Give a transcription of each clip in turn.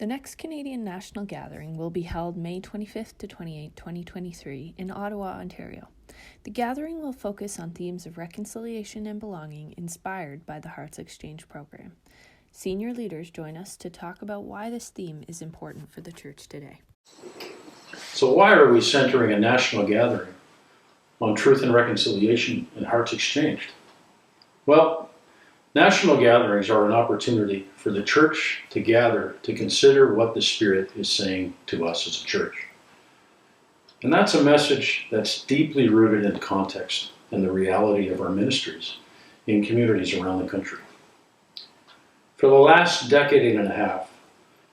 The next Canadian National Gathering will be held May 25th to 28th, 2023 in Ottawa, Ontario. The gathering will focus on themes of reconciliation and belonging inspired by the Hearts Exchange program. Senior leaders join us to talk about why this theme is important for the church today. So why are we centering a national gathering on truth and reconciliation and hearts exchanged? Well, national gatherings are an opportunity for the church to gather to consider what the Spirit is saying to us as a church. And that's a message that's deeply rooted in context and the reality of our ministries in communities around the country. For the last decade and a half,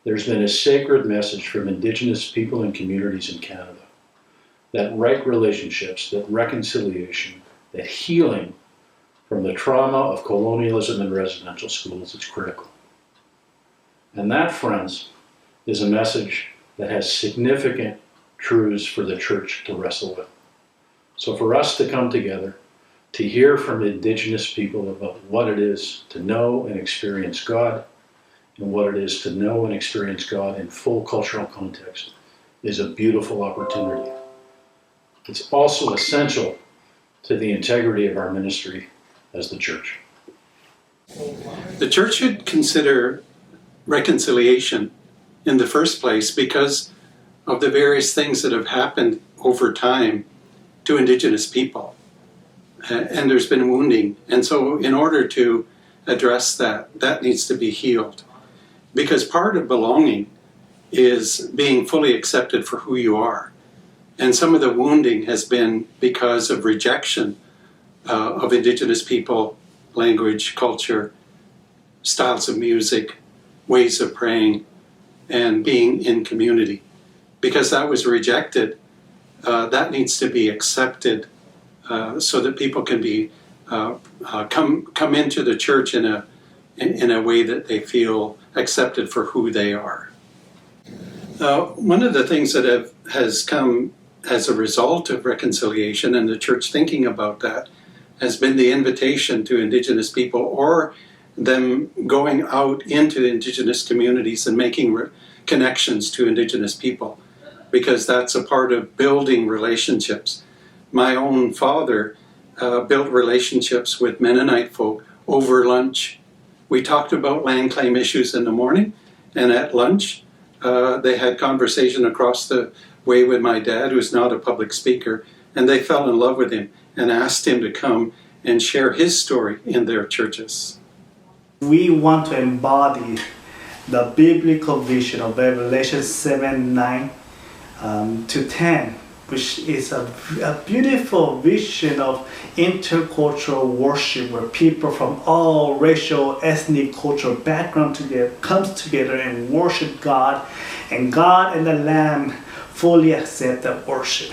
there's been a sacred message from Indigenous people and communities in Canada that right relationships, that reconciliation, that healing from the trauma of colonialism and residential schools is critical. And that, friends, is a message that has significant truths for the church to wrestle with. So for us to come together, to hear from Indigenous people about what it is to know and experience God, and what it is to know and experience God in full cultural context, is a beautiful opportunity. It's also essential to the integrity of our ministry as the church. The church should consider reconciliation in the first place because of the various things that have happened over time to Indigenous people. And there's been wounding. And so in order to address that, that needs to be healed. Because part of belonging is being fully accepted for who you are. And some of the wounding has been because of rejection of Indigenous people, language, culture, styles of music, ways of praying, and being in community. Because that was rejected, that needs to be accepted so that people can be come into the church in a way that they feel accepted for who they are. One of the things that has come as a result of reconciliation and the church thinking about that has been the invitation to Indigenous people or them going out into Indigenous communities and making connections to Indigenous people, because that's a part of building relationships. My own father built relationships with Mennonite folk over lunch. We talked about land claim issues in the morning, and at lunch they had conversation across the way with my dad, who's not a public speaker, and they fell in love with him and asked him to come and share his story in their churches. We want to embody the biblical vision of Revelation 7:9 to 10, which is a beautiful vision of intercultural worship where people from all racial, ethnic, cultural background comes together and worship God, and God and the Lamb fully accept that worship.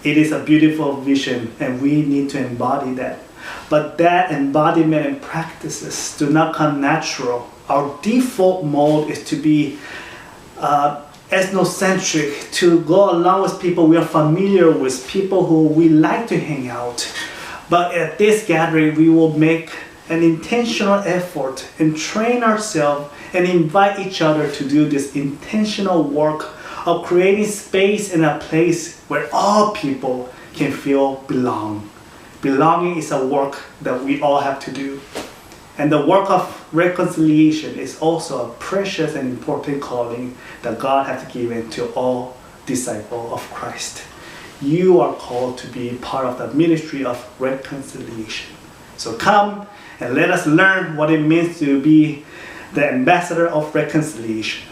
It is a beautiful vision, and we need to embody that. But that embodiment and practices do not come natural. Our default mode is to be ethnocentric, to go along with people we are familiar with, people who we like to hang out. But at this gathering, we will make an intentional effort and train ourselves and invite each other to do this intentional work of creating space and a place where all people can feel belong. Belonging is a work that we all have to do. And the work of reconciliation is also a precious and important calling that God has given to all disciples of Christ. You are called to be part of the ministry of reconciliation. So come and let us learn what it means to be the ambassador of reconciliation.